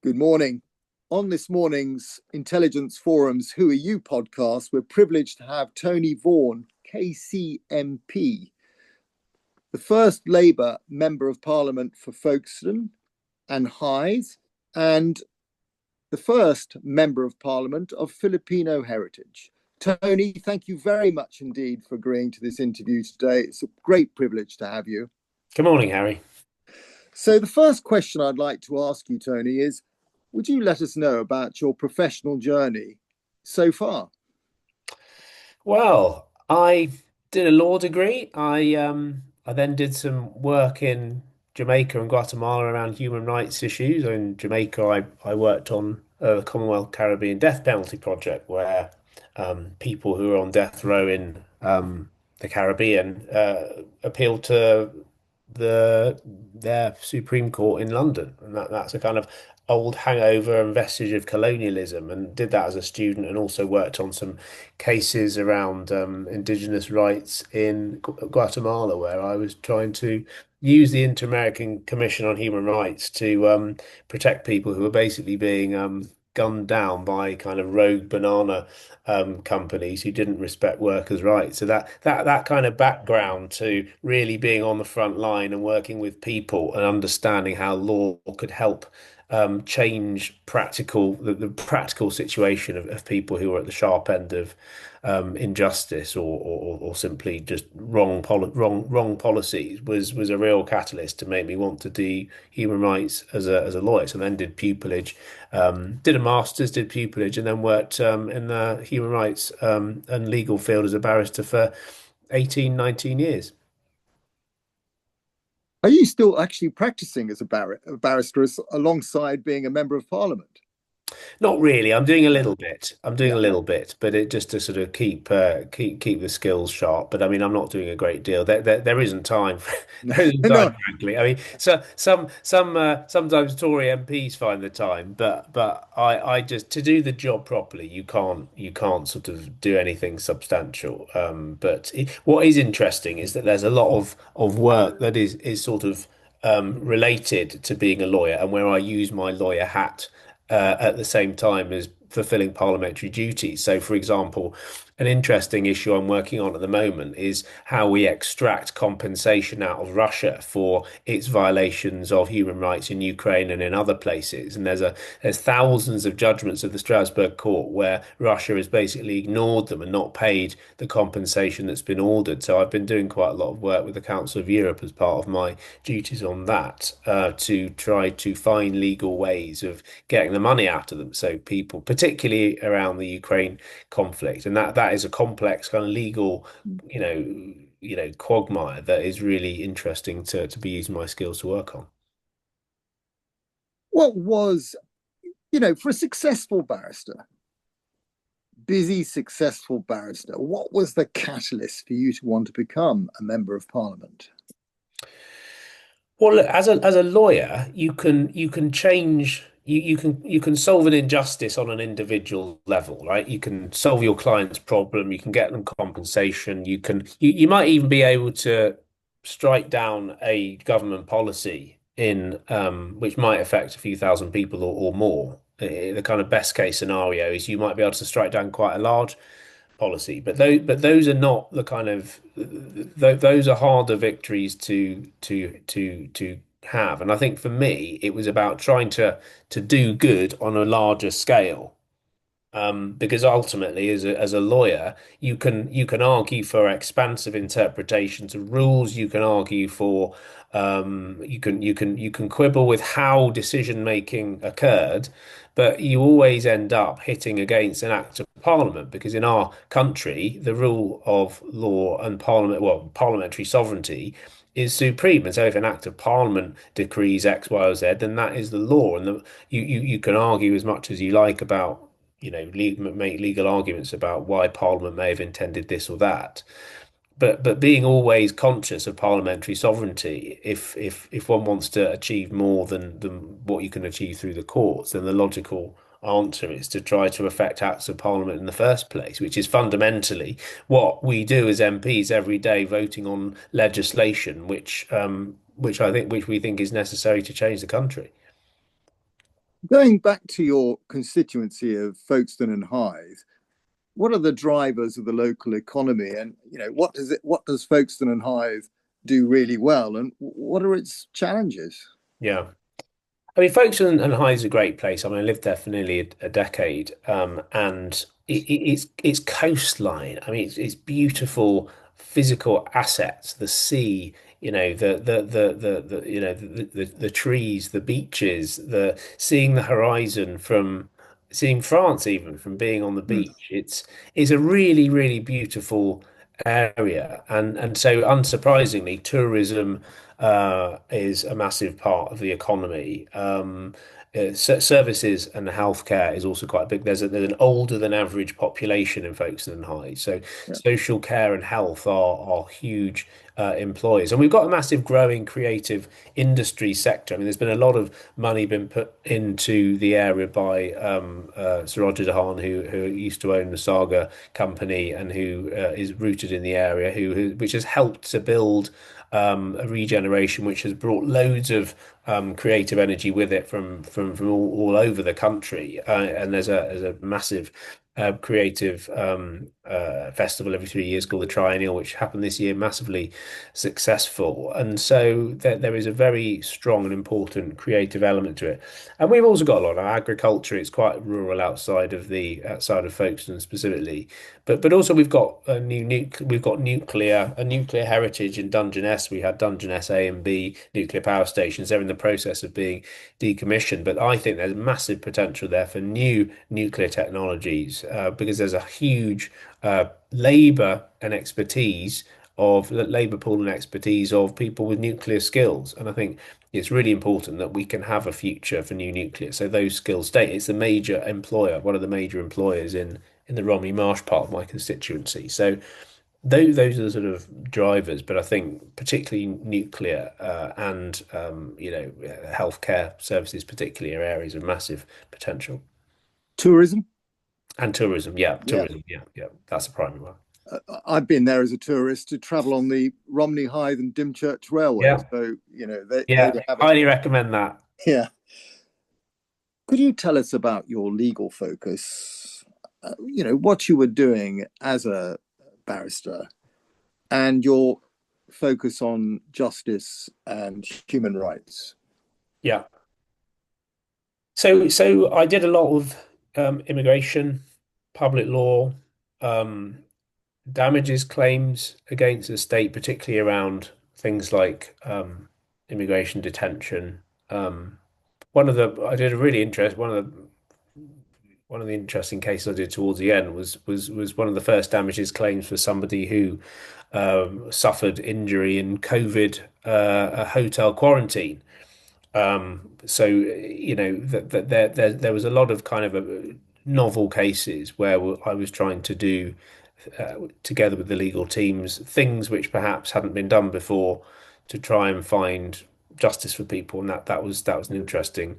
Good morning. On this morning's Intelligence Forum's Who Are You podcast, we're privileged to have Tony Vaughan, KCMP, the first Labour Member of Parliament for Folkestone and Hythe, and the first Member of Parliament of Filipino heritage. Tony, thank you very much indeed for agreeing to this interview today. It's a great privilege to have you. Good morning, Harry. So, the first question I'd like to ask you, Tony, is would you let us know about your professional journey so far? Well, I did a law degree. I then did some work in Jamaica and Guatemala around human rights issues. In Jamaica, I worked on the Commonwealth Caribbean Death Penalty Project, where people who are on death row in the Caribbean appealed to their Supreme Court in London, and that's a kind of old hangover and vestige of colonialism, and did that as a student, and also worked on some cases around indigenous rights in Guatemala, where I was trying to use the Inter-American Commission on Human Rights to protect people who were basically being gunned down by kind of rogue banana companies who didn't respect workers' rights. So that kind of background to really being on the front line and working with people and understanding how law could help change the practical situation of people who are at the sharp end of injustice or simply just wrong policies was a real catalyst to make me want to do human rights as a lawyer. So then did pupillage, did a master's, did pupillage, and then worked in the human rights and legal field as a barrister for 18, 19 years. Are you still actually practicing as a barrister alongside being a member of parliament? Not really. I'm doing a Yeah, little bit. I'm doing a yeah. little bit, but it just to sort of keep the skills sharp. But I mean, I'm not doing a great deal. There isn't time. There isn't time, No, frankly. I mean, so sometimes Tory MPs find the time, but I just to do the job properly, you can't sort of do anything substantial. What is interesting is that there's a lot of work that is sort of related to being a lawyer, and where I use my lawyer hat at the same time as fulfilling parliamentary duties. So, for example, an interesting issue I'm working on at the moment is how we extract compensation out of Russia for its violations of human rights in Ukraine and in other places. And there's thousands of judgments of the Strasbourg court where Russia has basically ignored them and not paid the compensation that's been ordered. So I've been doing quite a lot of work with the Council of Europe as part of my duties on that to try to find legal ways of getting the money out of them. So people, particularly around the Ukraine conflict, and that is a complex kind of legal, quagmire that is really interesting to be using my skills to work on. what was, for a successful barrister, busy, successful barrister, what was the catalyst for you to want to become a member of parliament? Well, look, as a lawyer, you can change you can solve an injustice on an individual level, right? You can solve your client's problem, you can get them compensation, you might even be able to strike down a government policy in which might affect a few thousand people or more. The kind of best case scenario is you might be able to strike down quite a large policy. But those are not the kind of those are harder victories to have. And I think for me, it was about trying to do good on a larger scale. Because ultimately, as a lawyer, you can argue for expansive interpretations of rules. You can argue for you can quibble with how decision making occurred, but you always end up hitting against an act of parliament because in our country, the rule of law and parliamentary sovereignty is supreme. And so if an act of parliament decrees X, Y, or Z, then that is the law. And you can argue as much as you like about make legal arguments about why Parliament may have intended this or that. But being always conscious of parliamentary sovereignty, if one wants to achieve more than what you can achieve through the courts, then the logical answer is to try to affect acts of parliament in the first place, which is fundamentally what we do as MPs every day, voting on legislation, which we think is necessary to change the country. Going back to your constituency of Folkestone and Hythe, what are the drivers of the local economy, and what does Folkestone and Hythe do really well, and what are its challenges? Yeah. I mean, Folkestone and Hythe is a great place. I mean, I lived there for nearly a decade, and it's coastline. I mean, it's beautiful physical assets, the sea, the trees, the beaches, the seeing the horizon from seeing France even from being on the Mm. beach. It's a really, really beautiful area, and so unsurprisingly, tourism is a massive part of the economy. Services and healthcare is also quite big. There's an older than average population in Folkestone and Hythe, so Yeah. social care and health are huge employers, and we've got a massive growing creative industry sector. I mean, there's been a lot of money been put into the area by Sir Roger Vaughan, who used to own the Saga company and who is rooted in the area, which has helped to build a regeneration which has brought loads of creative energy with it from all over the country. And there's a massive creative festival every 3 years called the Triennial, which happened this year, massively successful. And so there is a very strong and important creative element to it. And we've also got a lot of agriculture. It's quite rural outside of Folkestone specifically. But also we've got nuclear heritage in Dungeness. We had Dungeness A and B nuclear power stations. They're in the process of being decommissioned. But I think there's massive potential there for new nuclear technologies because there's a huge labour and expertise of the labour pool and expertise of people with nuclear skills. And I think it's really important that we can have a future for new nuclear. So those skills stay. It's a major employer, one of the major employers in the Romney Marsh part of my constituency. So those are the sort of drivers, but I think particularly nuclear and healthcare services, particularly, are areas of massive potential. Tourism. And Yeah. tourism, yeah, that's a primary one. I've been there as a tourist to travel on the Romney Hythe and Dymchurch Railway. Yeah, So, there yeah, you have it. highly recommend that. Yeah. Could you tell us about your legal focus? What you were doing as a barrister and your focus on justice and human rights. Yeah. So I did a lot of immigration, public law, um, damages claims against the state, particularly around things like immigration detention. One of the I did a really interest one of the interesting cases I did towards the end was one of the first damages claims for somebody who suffered injury in COVID a hotel quarantine. So that there was a lot of kind of novel cases where I was trying to do together with the legal teams things which perhaps hadn't been done before to try and find justice for people, and that was an interesting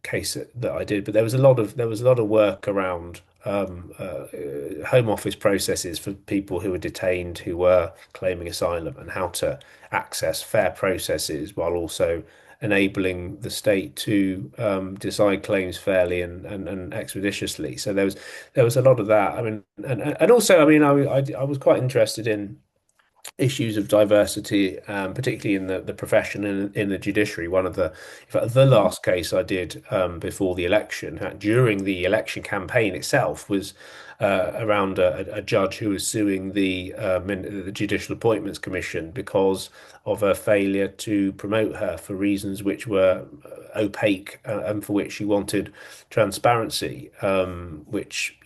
case that I did. But there was a lot of work around home office processes for people who were detained who were claiming asylum and how to access fair processes while also enabling the state to decide claims fairly and expeditiously. So there was a lot of that. I mean, and also, I mean, I was quite interested in issues of diversity, particularly in the profession and in the judiciary. In fact, the last case I did before the election, during the election campaign itself, was around a judge who was suing the Judicial Appointments Commission because of a failure to promote her for reasons which were opaque, and for which she wanted transparency, which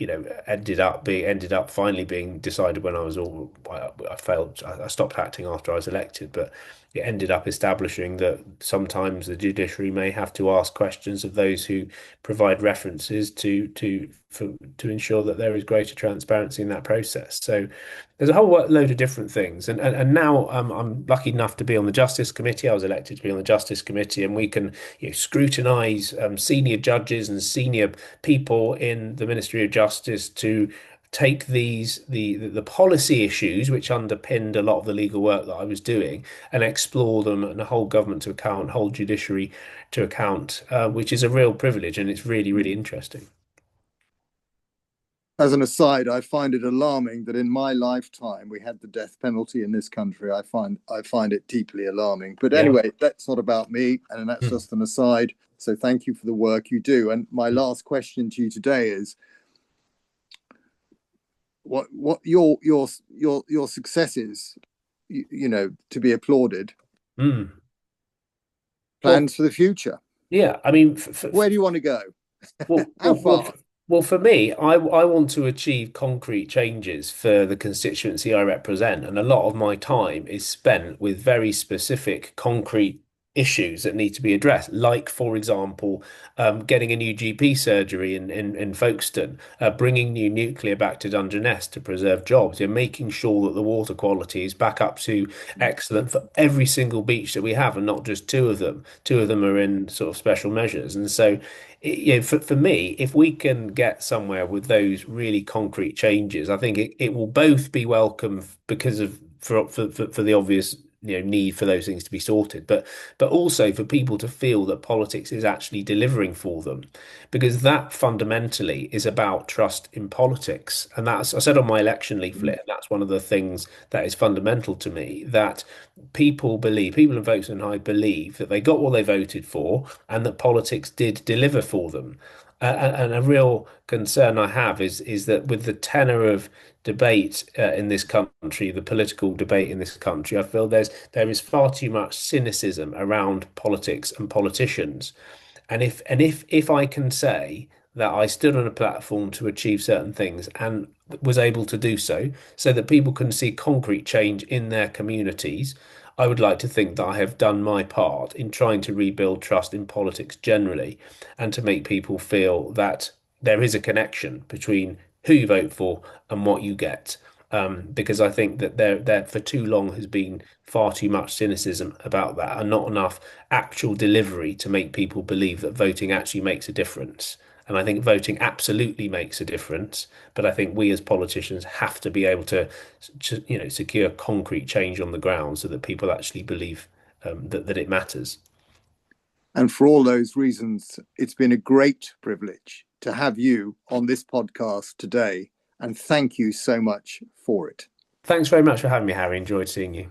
ended up finally being decided when I failed. I stopped acting after I was elected, but it ended up establishing that sometimes the judiciary may have to ask questions of those who provide references to ensure that there is greater transparency in that process. So there's a whole load of different things, and now I'm lucky enough to be on the Justice Committee. I was elected to be on the Justice Committee, and we can scrutinise senior judges and senior people in the Ministry of Justice to take the policy issues which underpinned a lot of the legal work that I was doing and explore them and hold government to account, hold judiciary to account, which is a real privilege and it's really, really interesting. As an aside, I find it alarming that in my lifetime we had the death penalty in this country. I find it deeply alarming. But Yeah. anyway, that's not about me, and that's Mm. just an aside. So thank you for the work you do. And my last question to you today is, what your successes, to be applauded. Mm. Well, Plans for the future. yeah, I mean, Where do you want to go? well, How well, well, far? well, for me, I want to achieve concrete changes for the constituency I represent, and a lot of my time is spent with very specific, concrete issues that need to be addressed. Like, for example, getting a new GP surgery in Folkestone, bringing new nuclear back to Dungeness to preserve jobs, and making sure that the water quality is back up to excellent for every single beach that we have, and not just two of them. Two of them are in sort of special measures, and so for me, if we can get somewhere with those really concrete changes, I think it will both be welcome because of for the obvious need for those things to be sorted, but also for people to feel that politics is actually delivering for them, because that fundamentally is about trust in politics, and that's I said on my election leaflet, and that's one of the things that is fundamental to me that people in Folkestone and I believe that they got what they voted for and that politics did deliver for them. And a real concern I have is that with the tenor of debate in this country, the political debate in this country, I feel there is far too much cynicism around politics and politicians. And if I can say that I stood on a platform to achieve certain things and was able to do so, so that people can see concrete change in their communities, I would like to think that I have done my part in trying to rebuild trust in politics generally and to make people feel that there is a connection between who you vote for and what you get. Because I think that there for too long has been far too much cynicism about that and not enough actual delivery to make people believe that voting actually makes a difference. And I think voting absolutely makes a difference, but I think we as politicians have to be able to secure concrete change on the ground so that people actually believe that it matters. And for all those reasons, it's been a great privilege to have you on this podcast today. And thank you so much for it. Thanks very much for having me, Harry. Enjoyed seeing you.